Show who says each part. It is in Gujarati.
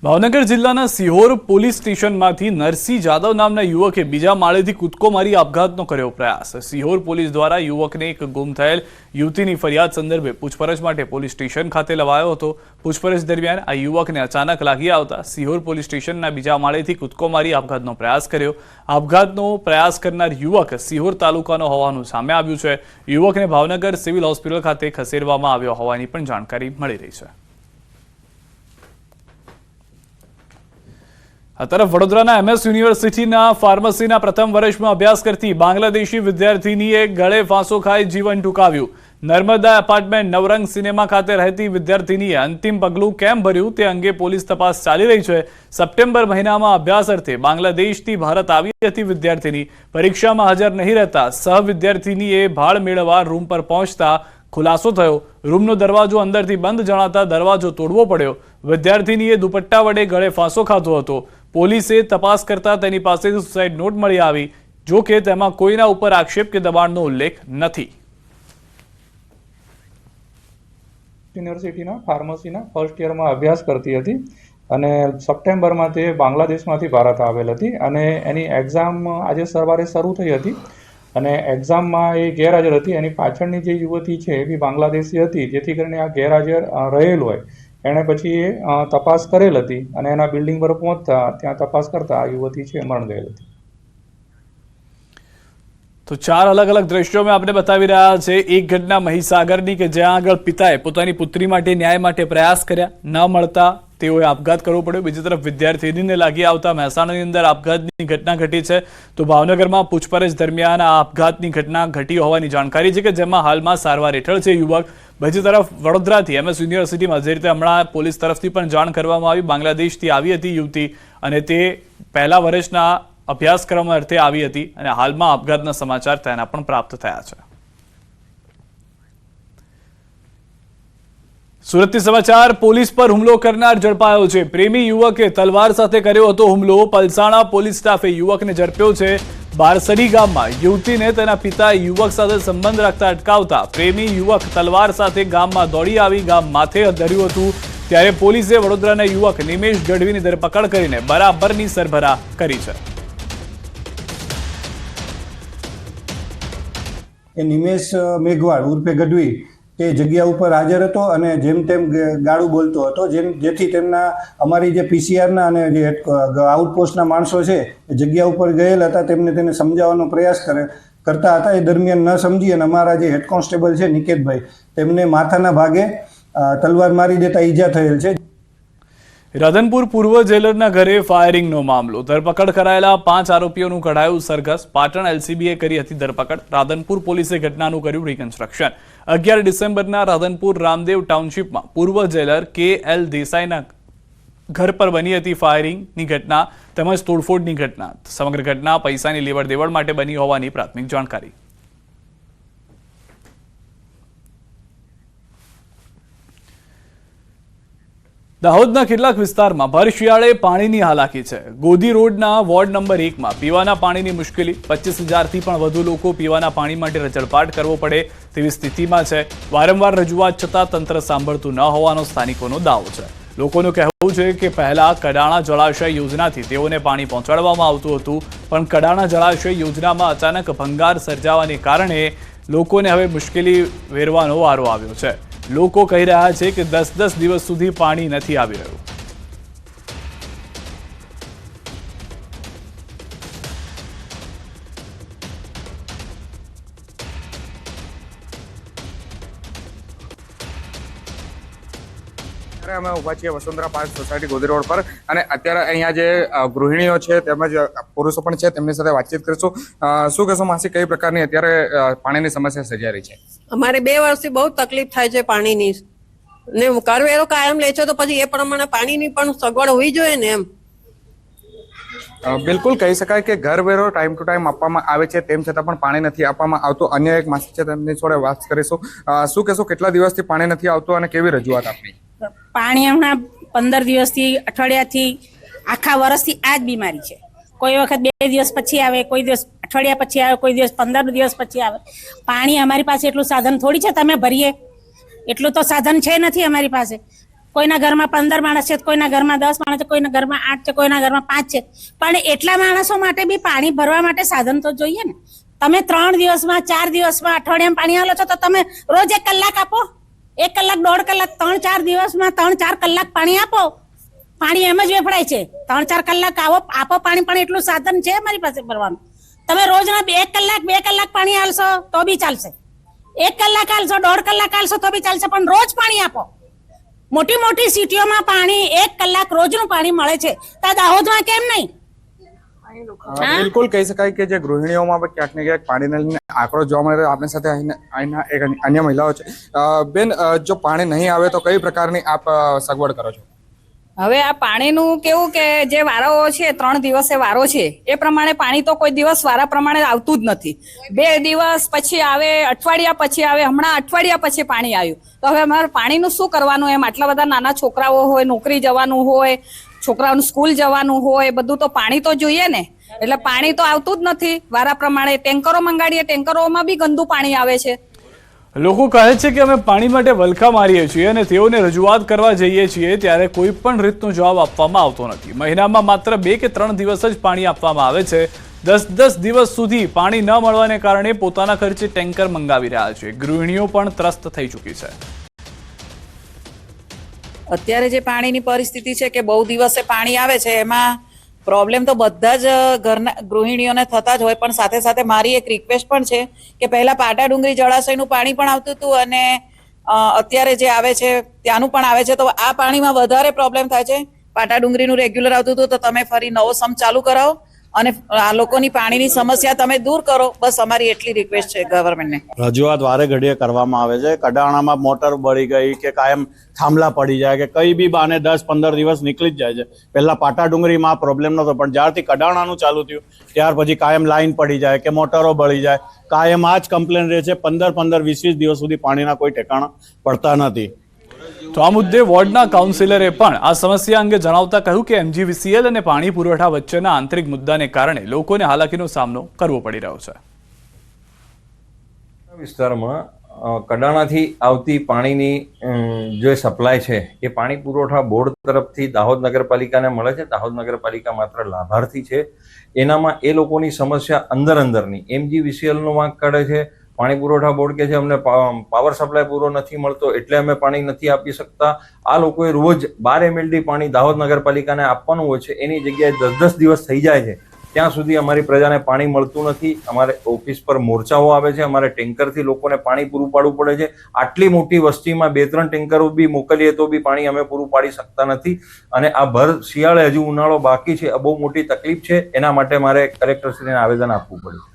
Speaker 1: ભાવનગર જિલ્લાના સિહોર પોલીસ સ્ટેશનમાંથી નરસિંહ જાદવ નામના યુવકે બીજા માળેથી કૂદકો મારી આપઘાતનો કર્યો પ્રયાસ। સિહોર પોલીસ દ્વારા યુવકને એક ગુમ થયેલ યુવતીની ફરિયાદ સંદર્ભે પૂછપરછ માટે પોલીસ સ્ટેશન ખાતે લવાયો હતો। પૂછપરછ દરમિયાન આ યુવકને અચાનક લાગી આવતા સિહોર પોલીસ સ્ટેશનના બીજા માળેથી કૂદકો મારી આપઘાતનો પ્રયાસ કર્યો। આપઘાતનો પ્રયાસ કરનાર યુવક સિહોર તાલુકાનો હોવાનું સામે આવ્યું છે। યુવકને ભાવનગર સિવિલ હોસ્પિટલ ખાતે ખસેડવામાં આવ્યો હોવાની પણ જાણકારી મળી રહી છે। આ તરફ વડોદરાના એમએસ યુનિવર્સિટીના ફાર્મસીના પ્રથમ વર્ષમાં અભ્યાસ કરતી બાંગ્લાદેશી વિદ્યાર્થીનીએ ગળે ફાંસો ખાઈ જીવન ટૂંકાવ્યું। નર્મદા એપાર્ટમેન્ટ નવરંગ સિનેમા ખાતે રહેતી વિદ્યાર્થીનીએ અંતિમ પગલું કેમ ભર્યું તે અંગે પોલીસ તપાસ ચાલી રહી છે। સપ્ટેમ્બર મહિનામાં અભ્યાસ અર્થે બાંગ્લાદેશથી ભારત આવી હતી વિદ્યાર્થીની। પરીક્ષામાં હાજર નહીં રહેતા સહ વિદ્યાર્થીનીએ ભાળ મેળવવા રૂમ પર પહોંચતા ખુલાસો થયો। રૂમનો દરવાજો અંદરથી બંધ જણાતા દરવાજો તોડવો પડ્યો। વિદ્યાર્થીનીએ દુપટ્ટા વડે ગળે ફાંસો ખાધો હતો। પોલીસે તપાસ કરતા તેની પાસેથી સુસાઇડ નોટ મળી આવી। જો કે તેમાં કોઈના ઉપર આક્ષેપ કે દબાણનો ઉલ્લેખ નથી।
Speaker 2: યુનિવર્સિટીના ફાર્મસીના ફર્સ્ટ યરમાં અભ્યાસ કરતી હતી અને સપ્ટેમ્બરમાં તે બાંગ્લાદેશમાંથી ભારત આવેલ હતી અને એની એક્ઝામ આજે સવારે શરૂ થઈ હતી અને એક્ઝામમાં એ ગેરહાજર હતી। એની પાછળની જે યુવતી છે એ બી બાંગ્લાદેશી હતી, જેથી કરીને આ ગેરહાજર રહેલ હોય એણે પછી તપાસ કરેલ હતી અને એના બિલ્ડિંગ પર પહોંચતા ત્યાં તપાસ કરતા આ યુવતી છે મરણ ગયેલ હતી।
Speaker 1: તો ચાર અલગ અલગ દ્રશ્યો મેં આપણે બતાવી રહ્યા છે। એક ઘટના મહીસાગરની કે જ્યાં આગળ પિતાએ પોતાની પુત્રી માટે ન્યાય માટે પ્રયાસ કર્યા, ન મળતા તેઓએ આપઘાત કરવો પડ્યો। બીજી તરફ વિદ્યાર્થીનીને લાગી આવતા મહેસાણાની અંદર આપઘાતની ઘટના ઘટી છે। તો ભાવનગરમાં પૂછપરછ દરમિયાન આ આપઘાતની ઘટના ઘટી હોવાની જાણકારી છે કે જેમાં હાલમાં સારવાર હેઠળ છે યુવક। બીજી તરફ વડોદરાથી એમએસ યુનિવર્સિટીમાં જે રીતે હમણાં પોલીસ તરફથી પણ જાણ કરવામાં આવી, બાંગ્લાદેશથી આવી હતી યુવતી અને તે પહેલા વર્ષના અભ્યાસક્રમ અર્થે આવી હતી અને હાલમાં આપઘાતના સમાચાર તેના પણ પ્રાપ્ત થયા છે। સુરતથી સમાચાર, પોલીસ પર હુમલો કરનાર ઝડપાયો છે। પ્રેમી યુવકે તલવાર સાથે કર્યો હતો હુમલો। પલસાણા પોલીસ સ્ટાફે યુવકને ઝડપ્યો છે। બારસડી ગામમાં યુવતીને તેના પિતા યુવક સાથે સંબંધ રાખતા અટકાવતા પ્રેમી યુવક તલવાર સાથે ગામમાં દોડી આવી ગામ માથે ધર્યું હતું। ત્યારે પોલીસે વડોદરાના યુવક નિમેશ ગઢવીની ધરપકડ કરીને બરાબરની સરભરા કરી છે।
Speaker 3: નિમેશ મેઘવાળ ઉર્ફે ગઢવી તે જગ્યા ઉપર હાજર હતો અને જેમ તેમ ગાળું બોલતો હતો, જેથી તેમના અમારી જે પીસીઆરના અને જે આઉટપોસ્ટના માણસો છે એ જગ્યા ઉપર ગયેલ હતા, તેને સમજાવવાનો પ્રયાસ કરતા હતા। એ દરમિયાન ન સમજી અને અમારા જે હેડ કોન્સ્ટેબલ છે નિકેતભાઈ, તેમને માથાના ભાગે તલવાર મારી દેતા ઈજા થયેલ છે।
Speaker 1: રાધનપુર પૂર્વ જેલરના ઘરે ફાયરિંગનો મામલો। ધરપકડ કરાયેલા 5 આરોપીઓનું કઢાયું સરઘસ। પાટણ એલસીબીએ કરી હતી ધરપકડ। રાધનપુર પોલીસે ઘટનાનું કર્યું રિકન્સ્ટ્રક્શન। 11 ડિસેમ્બરના રાધનપુર રામદેવ ટાઉનશીપમાં પૂર્વ જેલર KL દેસાઈના ઘર પર બની હતી ફાયરિંગની ઘટના તેમજ તોડફોડની ઘટના। સમગ્ર ઘટના પૈસાની લેવડ દેવડ માટે બની હોવાની પ્રાથમિક જાણકારી। દાહોદના કેટલાક વિસ્તારમાં ભર શિયાળે પાણીની હાલાકી છે। ગોધી રોડના વોર્ડ નંબર 1માં પીવાના પાણીની મુશ્કેલી। 25,000થી પણ વધુ લોકો પીવાના પાણી માટે રજળપાટ કરવો પડે તેવી સ્થિતિમાં છે। વારંવાર રજૂઆત છતાં તંત્ર સાંભળતું ન હોવાનો સ્થાનિકોનો દાવો છે। લોકોનું કહેવું છે કે પહેલા કડાણા જળાશય યોજનાથી તેઓને પાણી પહોંચાડવામાં આવતું હતું, પણ કડાણા જળાશય યોજનામાં અચાનક ભંગાર સર્જાવાને કારણે લોકોને હવે મુશ્કેલી વેરવાનો વારો આવ્યો છે। લોકો કહી રહ્યા છે કે 10 દિવસ સુધી પાણી નથી આવી રહ્યું।
Speaker 4: અમે ઉભા છીએ વસુંધરા પાર્ક સોસાયટી ગોધી રોડ પર અને અત્યારે અહીંયા જે ગૃહિણીઓ છે તેમજ પુરુષો પણ છે તેમની સાથે વાતચીત કરીશું। શું કહેશો માસી, કઈ પ્રકારની અત્યારે પાણીની સમસ્યા સર્જાઈ રહી છે?
Speaker 5: અમારે 2 વર્ષથી બહુ તકલીફ થાય છે પાણીની ને કરવેરો કાયમ લે છે તો પછી એ પ્રમાણે પાણીની પણ સગવડ હોવી જોઈએ ને એમ।
Speaker 4: બિલકુલ કહી શકાય કે ઘરવેરો ટાઈમ ટુ ટાઈમ આપવામાં આવે છે, તેમ છતાં પણ પાણી નથી આપવામાં આવતું। અન્ય એક માસી છે તેમની જોડે વાત કરીશું। શું કહેશો, કેટલા દિવસથી પાણી નથી આવતું અને કેવી રજૂઆત આપની?
Speaker 6: પાણી હમણાં 15 દિવસથી, અઠવાડિયાથી, આખા વર્ષથી આ જ બીમારી છે। કોઈ વખત 2 દિવસ પછી આવે, કોઈ દિવસ અઠવાડિયા પછી આવે, કોઈ દિવસ 15 દિવસ પછી આવે। પાણી અમારી પાસે એટલું સાધન થોડી છે તમે ભરીએ, એટલું તો સાધન છે નથી અમારી પાસે। કોઈના ઘરમાં 15 માણસ છે, કોઈના ઘરમાં 10 માણસ છે, કોઈના ઘરમાં 8 છે, કોઈના ઘરમાં 5 છે, પણ એટલા માણસો માટે બી પાણી ભરવા માટે સાધન તો જોઈએ ને. તમે 3 દિવસમાં 4 દિવસમાં અઠવાડિયામાં પાણી આલો છો તો તમે રોજ 1 કલાક આપો, 1 કલાક 1.5 કલાક 3-4 દિવસમાં 3-4 કલાક પાણી આપો. પાણી એમ જ વેફડાય છે. 3-4 કલાક આપો પાણી, પણ એટલું સાધન છે મારી પાસે ભરવાનું. તમે રોજના 1 કલાક 2 કલાક પાણી આલશો તો બી ચાલશે, 1 કલાક આલશો 1.5 કલાક આલશો તો બી ચાલશે, પણ રોજ પાણી આપો. મોટી મોટી સિટીઓમાં પાણી 1 કલાક રોજનું પાણી મળે છે, તો દાહોદમાં કેમ નહીં?
Speaker 4: બિલકુલ કહી શકાય કે જે ગૃહિણીઓમાં પણ ક્યાંક ને ક્યાંક પાણીને લઈને આક્રોશ જોવા મળે. આપણી સાથે અહીંના એક અન્ય મહિલાઓ છે. બેન, જો પાણી નહીં આવે તો કઈ પ્રકારની આપ સગવડ કરો છો?
Speaker 7: હવે આ પાણીનું કેવું કે જે વારાઓ છે 3 દિવસે વારો છે એ પ્રમાણે પાણી તો કોઈ દિવસ વારા પ્રમાણે આવતું જ નથી. 2 દિવસ પછી આવે, અઠવાડિયા પછી આવે. હમણાં અઠવાડિયા પછી પાણી આવ્યું, તો હવે અમારે પાણીનું શું કરવાનું? એમ આટલા બધા નાના છોકરાઓ હોય, નોકરી જવાનું હોય, છોકરાઓનું સ્કૂલ જવાનું હોય, બધું તો પાણી તો જોઈએ ને. એટલે પાણી તો આવતું જ નથી વારા પ્રમાણે. ટેન્કરો મંગાડીએ, ટેન્કરોમાં બી ગંદુ પાણી આવે છે.
Speaker 1: લોકો કહે છે કે અમે પાણી માટે વલખા મારીએ છીએ અને તેઓને રજૂઆત કરવા જઈએ છીએ ત્યારે કોઈ પણ રીતનો જવાબ આપવામાં આવતો નથી. મહિનામાં માત્ર 2 કે 3 દિવસ જ પાણી આપવામાં આવે છે. 10-10 દિવસ સુધી પાણી ન મળવાને કારણે પોતાના ખર્ચે ટેન્કર મંગાવી રહ્યા છે. ગૃહિણીઓ પણ ત્રસ્ત થઈ ચૂકી છે.
Speaker 8: અત્યારે જે પાણીની પરિસ્થિતિ છે કે બહુ દિવસે પાણી આવે છે, એમાં પ્રોબ્લેમ તો બધા જ ઘરના ગૃહિણીઓને થતા જ હોય, પણ સાથે સાથે મારી એક રિક્વેસ્ટ પણ છે કે પહેલા પાટા ડુંગરી જળાશયનું પાણી પણ આવતું હતું અને અત્યારે જે આવે છે ત્યાંનું પણ આવે છે, તો આ પાણીમાં વધારે પ્રોબ્લેમ થાય છે. પાટા ડુંગરીનું રેગ્યુલર આવતું હતું, તો તમે ફરી નવો સમ ચાલુ કરાવો અને આ લોકોની પાણીની સમસ્યા તમે દૂર કરો. બસ અમારી એટલી રિક્વેસ્ટ છે ગવર્મેન્ટને.
Speaker 9: રજૂઆત વારે ઘડીએ કરવામાં આવે છે. કડાણામાં મોટર બળી ગઈ કે કાયમ થાંભલા પડી જાય કે કઈ બી બાને 10-15 દિવસ નીકળી જ જાય છે. પહેલા પાટા ડુંગરીમાં આ પ્રોબ્લેમ નહોતો, પણ જ્યારથી કડાણાનું ચાલુ થયું ત્યાર પછી કાયમ લાઈન પડી જાય કે મોટરો બળી જાય, કાયમ આ જ કમ્પ્લેન રહે છે. 15-20 દિવસ સુધી પાણીના કોઈ ઠેકાણા પડતા નથી.
Speaker 1: તો આ મુદ્દે વોર્ડના કાઉન્સિલરે પણ આ સમસ્યા અંગે જણાવતા કહ્યું કે MGVCL અને પાણી પુરવઠા વચ્ચેના આંતરિક મુદ્દાને કારણે લોકોને હાલાકીનો સામનો કરવો પડી રહ્યો છે.
Speaker 10: વિસ્તારમાં કડાણાથી આવતી પાણીની જે સપ્લાય છે એ પાણી પુરવઠા બોર્ડ તરફથી દાહોદ નગરપાલિકાને મળે છે. દાહોદ નગરપાલિકા માત્ર લાભાર્થી છે. એનામાં એ લોકોની સમસ્યા અંદરની MGVCLનો વાંક કાઢે છે. પાણી પુરવઠા બોર્ડ કે છે અમને પાવર સપ્લાય પૂરો નથી મળતો એટલે અમે પાણી નથી આપી શકતા. આ લોકોએ રોજ 12 MLD પાણી દાહોદ નગરપાલિકાને આપવાનું હોય છે, એની જગ્યાએ 10-10 દિવસ થઈ જાય છે. ત્યાં સુધી અમારી પ્રજાને પાણી મળતું નથી. અમારે ઓફિસ પર મોરચાઓ આવે છે, અમારે ટેન્કરથી લોકોને પાણી પૂરું પાડવું પડે છે. આટલી મોટી વસ્તીમાં 2-3 ટેન્કરો બી મોકલીએ તો બી પાણી અમે પૂરું પાડી શકતા નથી. અને આ ભર શિયાળે હજુ ઉનાળો બાકી છે, આ બહુ મોટી તકલીફ છે. એના માટે મારે કલેક્ટરશ્રીને આવેદન આપવું પડ્યું.